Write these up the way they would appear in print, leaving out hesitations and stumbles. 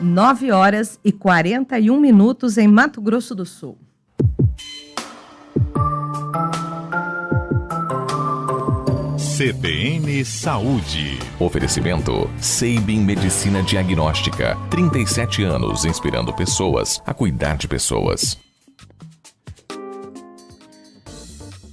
9h41 em Mato Grosso do Sul. CBN Saúde. Oferecimento Seibin Medicina Diagnóstica. 37 anos inspirando pessoas a cuidar de pessoas.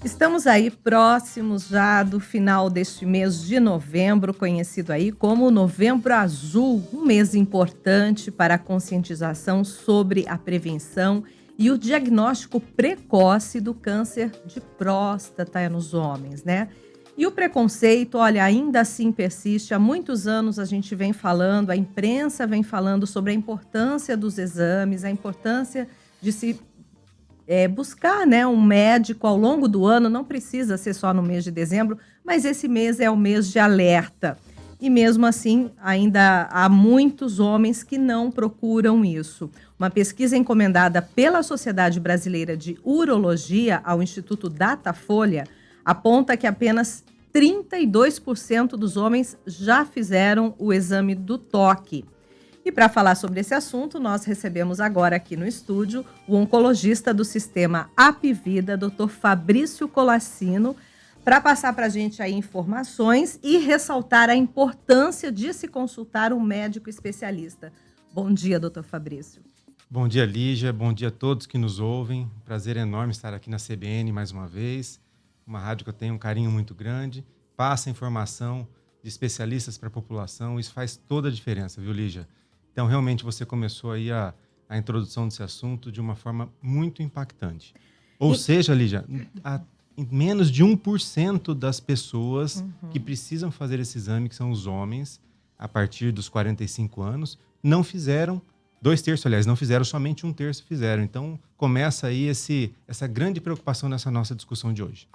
Estamos aí próximos já do final deste mês de novembro, conhecido aí como Novembro Azul, um mês importante para a conscientização sobre a prevenção e o diagnóstico precoce do câncer de próstata nos homens, né? E o preconceito, olha, ainda assim persiste. Há muitos anos a gente vem falando, a imprensa vem falando sobre a importância dos exames, a importância de se buscar, né, um médico ao longo do ano. Não precisa ser só no mês de dezembro, mas esse mês é o mês de alerta. E mesmo assim, ainda há muitos homens que não procuram isso. Uma pesquisa encomendada pela Sociedade Brasileira de Urologia ao Instituto Datafolha aponta que apenas 32% dos homens já fizeram o exame do toque. E para falar sobre esse assunto, nós recebemos agora aqui no estúdio o oncologista do sistema Apvida, Dr. Fabrício Colassino, para passar para a gente aí informações e ressaltar a importância de se consultar um médico especialista. Bom dia, doutor Fabrício. Bom dia, Lígia. Bom dia a todos que nos ouvem. Prazer enorme estar aqui na CBN mais uma vez. Uma rádio que eu tenho um carinho muito grande. Passa informação de especialistas para a população. Isso faz toda a diferença, viu, Lígia? Então, realmente, você começou aí a introdução desse assunto de uma forma muito impactante. Ou seja, Lígia, menos de 1% das pessoas que precisam fazer esse exame, que são os homens, a partir dos 45 anos, não fizeram, 2/3, aliás, não fizeram, somente 1/3 fizeram. Então, começa aí essa grande preocupação nessa nossa discussão de hoje.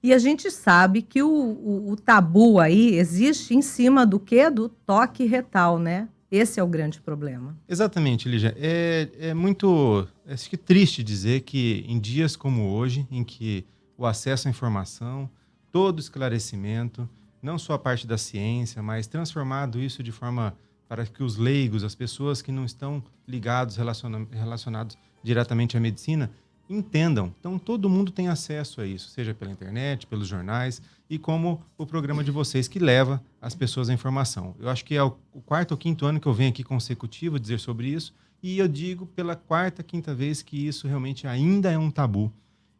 E a gente sabe que o tabu aí existe em cima do quê? Do toque retal, né? Esse é o grande problema. Exatamente, Lígia. É muito acho que triste dizer que em dias como hoje, em que o acesso à informação, todo esclarecimento, não só a parte da ciência, mas transformado isso de forma para que os leigos, as pessoas que não estão ligados, relacionados diretamente à medicina, entendam. Então, todo mundo tem acesso a isso, seja pela internet, pelos jornais, e como o programa de vocês que leva as pessoas à informação. Eu acho que é o 4º ou 5º ano que eu venho aqui consecutivo dizer sobre isso, e eu digo pela 4ª, 5ª vez que isso realmente ainda é um tabu,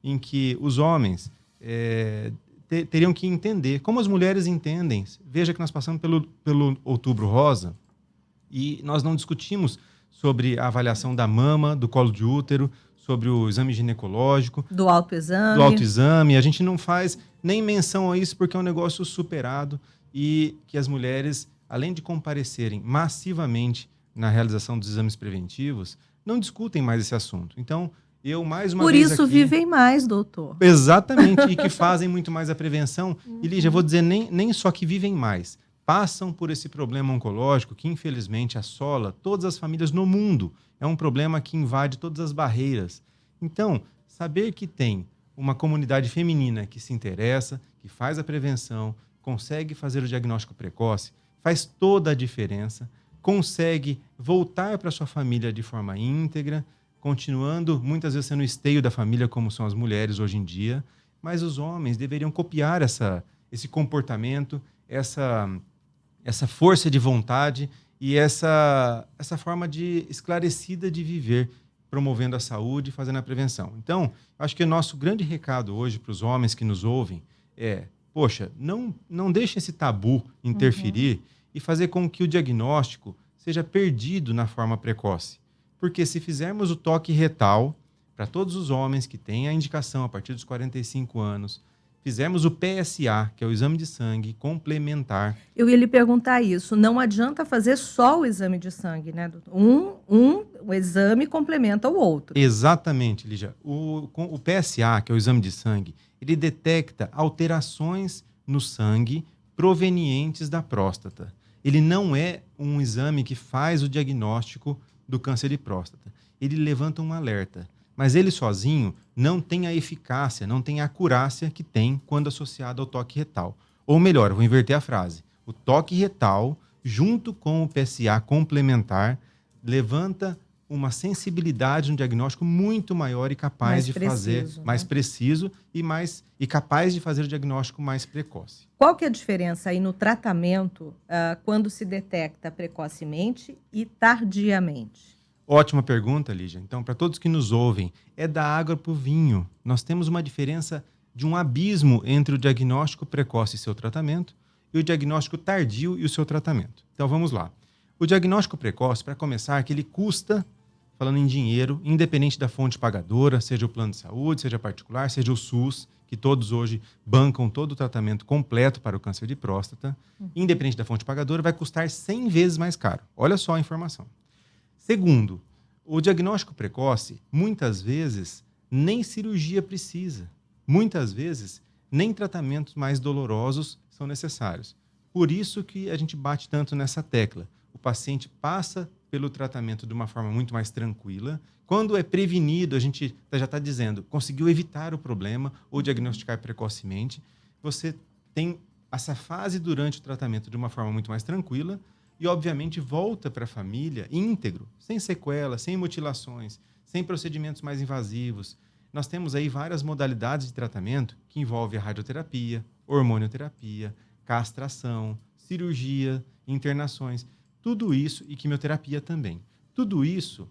em que os homens teriam que entender, como as mulheres entendem. Veja que nós passamos pelo Outubro Rosa, e nós não discutimos sobre a avaliação da mama, do colo de útero, sobre o exame ginecológico. Do autoexame. Do autoexame. A gente não faz nem menção a isso porque é um negócio superado e que as mulheres, além de comparecerem massivamente na realização dos exames preventivos, não discutem mais esse assunto. Então, eu mais uma vez Por isso aqui, vivem mais, doutor. Exatamente, e que fazem muito mais a prevenção. E, Lígia, eu vou dizer, nem só que vivem mais, passam por esse problema oncológico que, infelizmente, assola todas as famílias no mundo. É um problema que invade todas as barreiras. Então, saber que tem uma comunidade feminina que se interessa, que faz a prevenção, consegue fazer o diagnóstico precoce, faz toda a diferença, consegue voltar para sua família de forma íntegra, continuando, muitas vezes, sendo o esteio da família, como são as mulheres hoje em dia, mas os homens deveriam copiar esse comportamento, essa força de vontade e essa forma esclarecida de viver, promovendo a saúde e fazendo a prevenção. Então, acho que o nosso grande recado hoje para os homens que nos ouvem é, poxa, não deixe esse tabu interferir e fazer com que o diagnóstico seja perdido na forma precoce. Porque se fizermos o toque retal para todos os homens que têm a indicação a partir dos 45 anos, fizemos o PSA, que é o exame de sangue complementar. Eu ia lhe perguntar isso. Não adianta fazer só o exame de sangue, né, doutor? O exame complementa o outro. Exatamente, Lígia. O PSA, que é o exame de sangue, ele detecta alterações no sangue provenientes da próstata. Ele não é um exame que faz o diagnóstico do câncer de próstata. Ele levanta um alerta. Mas ele sozinho não tem a eficácia, não tem a acurácia que tem quando associado ao toque retal. Ou melhor, vou inverter a frase. O toque retal, junto com o PSA complementar, levanta uma sensibilidade no diagnóstico muito maior e capaz de fazer mais preciso e capaz de fazer o diagnóstico mais precoce. Qual que é a diferença aí no tratamento quando se detecta precocemente e tardiamente? Ótima pergunta, Lígia. Então, para todos que nos ouvem, é da água para o vinho. Nós temos uma diferença de um abismo entre o diagnóstico precoce e seu tratamento e o diagnóstico tardio e o seu tratamento. Então, vamos lá. O diagnóstico precoce, para começar, que ele custa, falando em dinheiro, independente da fonte pagadora, seja o plano de saúde, seja particular, seja o SUS, que todos hoje bancam todo o tratamento completo para o câncer de próstata, independente da fonte pagadora, vai custar 100 vezes mais caro. Olha só a informação. Segundo, o diagnóstico precoce, muitas vezes, nem cirurgia precisa. Muitas vezes, nem tratamentos mais dolorosos são necessários. Por isso que a gente bate tanto nessa tecla. O paciente passa pelo tratamento de uma forma muito mais tranquila. Quando é prevenido, a gente já está dizendo, conseguiu evitar o problema ou diagnosticar precocemente, você tem essa fase durante o tratamento de uma forma muito mais tranquila e, obviamente, volta para a família íntegro, sem sequelas, sem mutilações, sem procedimentos mais invasivos. Nós temos aí várias modalidades de tratamento que envolvem a radioterapia, hormonioterapia, castração, cirurgia, internações. Tudo isso, e quimioterapia também. Tudo isso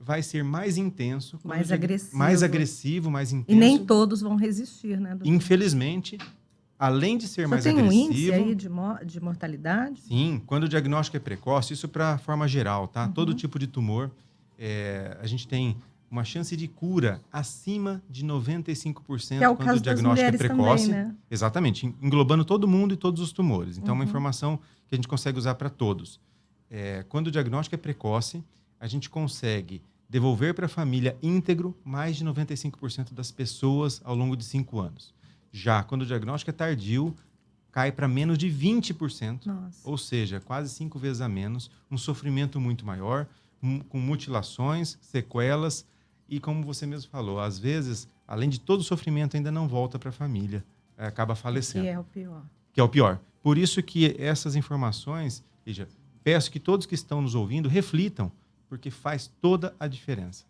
vai ser mais intenso. Mais agressivo. Mais agressivo, mais intenso. E nem todos vão resistir, né, doutor? Infelizmente, além de ser mais agressivo... Tem um índice aí de mortalidade? Sim, quando o diagnóstico é precoce, isso para forma geral, tá? Todo tipo de tumor, a gente tem uma chance de cura acima de 95% que é o quando caso o diagnóstico é precoce. Também, né? Exatamente, englobando todo mundo e todos os tumores. Então, é uma informação que a gente consegue usar para todos. Quando o diagnóstico é precoce, a gente consegue devolver para a família íntegro mais de 95% das pessoas ao longo de 5 anos. Já quando o diagnóstico é tardio, cai para menos de 20%, ou seja, quase 5 vezes a menos, um sofrimento muito maior, com mutilações, sequelas e, como você mesmo falou, às vezes, além de todo o sofrimento, ainda não volta para a família, acaba falecendo. Que é o pior. Que é o pior. Por isso que essas informações, Lígia, peço que todos que estão nos ouvindo reflitam, porque faz toda a diferença.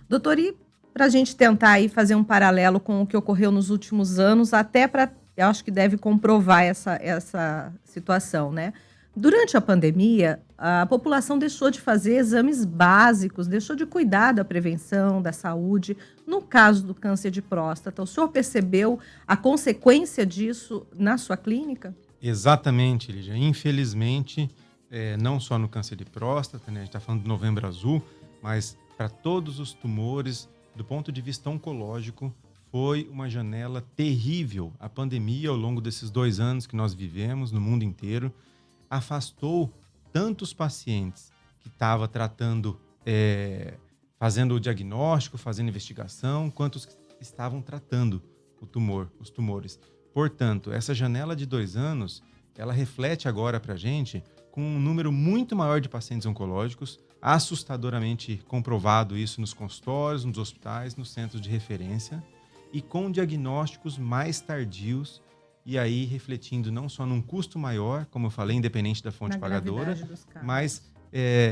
Doutor, e para a gente tentar aí fazer um paralelo com o que ocorreu nos últimos anos, até para, eu acho que deve comprovar essa situação, né? Durante a pandemia, a população deixou de fazer exames básicos, deixou de cuidar da prevenção, da saúde. No caso do câncer de próstata, o senhor percebeu a consequência disso na sua clínica? Exatamente, Lígia. Infelizmente, não só no câncer de próstata, né? A gente está falando do Novembro Azul, mas para todos os tumores, do ponto de vista oncológico, foi uma janela terrível. A pandemia, ao longo desses 2 anos que nós vivemos no mundo inteiro, afastou tantos pacientes que estavam tratando, fazendo o diagnóstico, fazendo investigação, quanto os que estavam tratando os tumores. Portanto, essa janela de 2 anos, ela reflete agora para a gente com um número muito maior de pacientes oncológicos, assustadoramente comprovado isso nos consultórios, nos hospitais, nos centros de referência, e com diagnósticos mais tardios, e aí refletindo não só num custo maior, como eu falei, independente da fonte pagadora, mas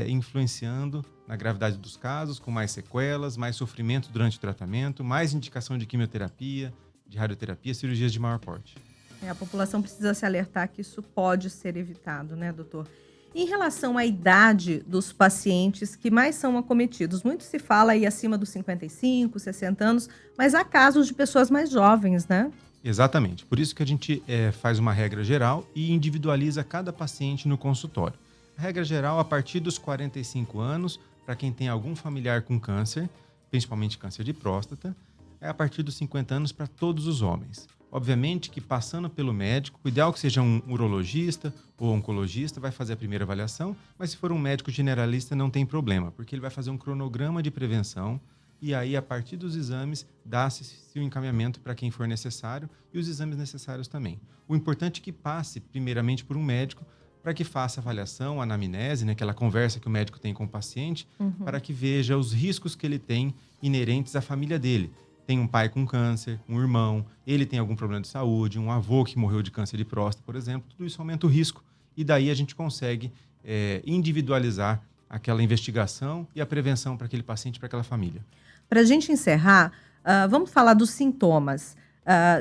influenciando na gravidade dos casos, com mais sequelas, mais sofrimento durante o tratamento, mais indicação de quimioterapia, de radioterapia, cirurgias de maior porte. A população precisa se alertar que isso pode ser evitado, né, doutor? Em relação à idade dos pacientes que mais são acometidos, muito se fala aí acima dos 55, 60 anos, mas há casos de pessoas mais jovens, né? Exatamente. Por isso que a gente faz uma regra geral e individualiza cada paciente no consultório. A regra geral, a partir dos 45 anos, para quem tem algum familiar com câncer, principalmente câncer de próstata, é a partir dos 50 anos para todos os homens. Obviamente que passando pelo médico, o ideal é que seja um urologista ou oncologista, vai fazer a primeira avaliação, mas se for um médico generalista não tem problema, porque ele vai fazer um cronograma de prevenção e aí, a partir dos exames, dá-se o encaminhamento para quem for necessário e os exames necessários também. O importante é que passe, primeiramente, por um médico para que faça a avaliação, a anamnese, né, aquela conversa que o médico tem com o paciente, para que veja os riscos que ele tem inerentes à família dele. Tem um pai com câncer, um irmão, ele tem algum problema de saúde, um avô que morreu de câncer de próstata, por exemplo. Tudo isso aumenta o risco e daí a gente consegue individualizar aquela investigação e a prevenção para aquele paciente, para aquela família. Para a gente encerrar, vamos falar dos sintomas.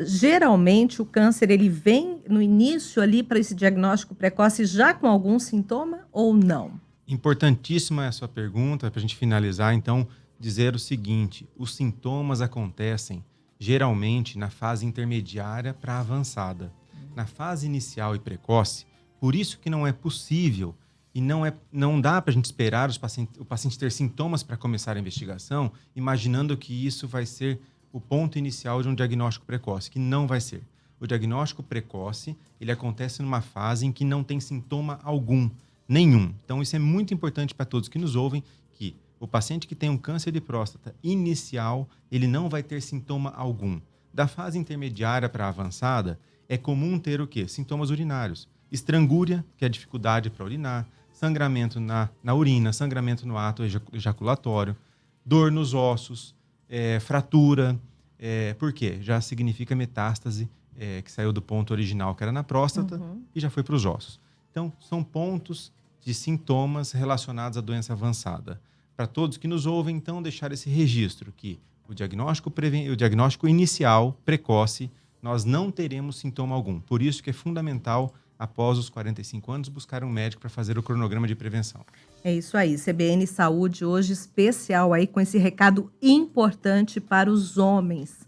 Geralmente o câncer ele vem no início ali para esse diagnóstico precoce já com algum sintoma ou não? Importantíssima essa sua pergunta, para a gente finalizar, então, dizer o seguinte: os sintomas acontecem geralmente na fase intermediária para avançada. Na fase inicial e precoce, por isso que não é possível e não dá para a gente esperar o paciente ter sintomas para começar a investigação, imaginando que isso vai ser o ponto inicial de um diagnóstico precoce, que não vai ser. O diagnóstico precoce, ele acontece numa fase em que não tem sintoma algum, nenhum. Então, isso é muito importante para todos que nos ouvem, que o paciente que tem um câncer de próstata inicial, ele não vai ter sintoma algum. Da fase intermediária para avançada, é comum ter o quê? Sintomas urinários. Estrangúria, que é a dificuldade para urinar, sangramento na urina, sangramento no ato ejaculatório, dor nos ossos, fratura. Por quê? Já significa metástase, que saiu do ponto original, que era na próstata, e já foi para os ossos. Então, são pontos de sintomas relacionados à doença avançada. Para todos que nos ouvem, então, deixar esse registro que o diagnóstico inicial, precoce, nós não teremos sintoma algum. Por isso que é fundamental, após os 45 anos, buscar um médico para fazer o cronograma de prevenção. É isso aí, CBN Saúde hoje especial aí com esse recado importante para os homens.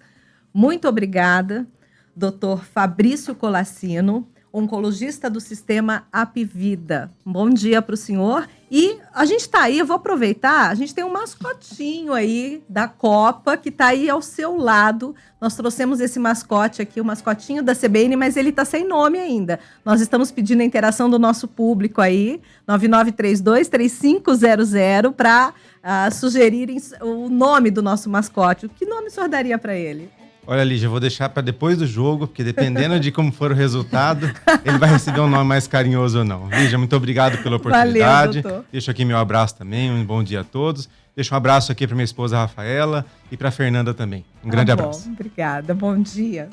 Muito obrigada, Dr. Fabrício Colassino, oncologista do Sistema Apvida. Bom dia para o senhor. E a gente está aí, eu vou aproveitar, a gente tem um mascotinho aí da Copa que está aí ao seu lado. Nós trouxemos esse mascote aqui, o mascotinho da CBN, mas ele está sem nome ainda. Nós estamos pedindo a interação do nosso público aí, 9932-3500, para sugerirem o nome do nosso mascote. Que nome o senhor daria para ele? Olha, Lígia, eu vou deixar para depois do jogo, porque dependendo de como for o resultado, ele vai receber um nome mais carinhoso ou não. Lígia, muito obrigado pela oportunidade. Valeu, Deixo aqui meu abraço também, um bom dia a todos. Deixo um abraço aqui para minha esposa Rafaela e para Fernanda também. Um grande abraço. Obrigada, bom dia.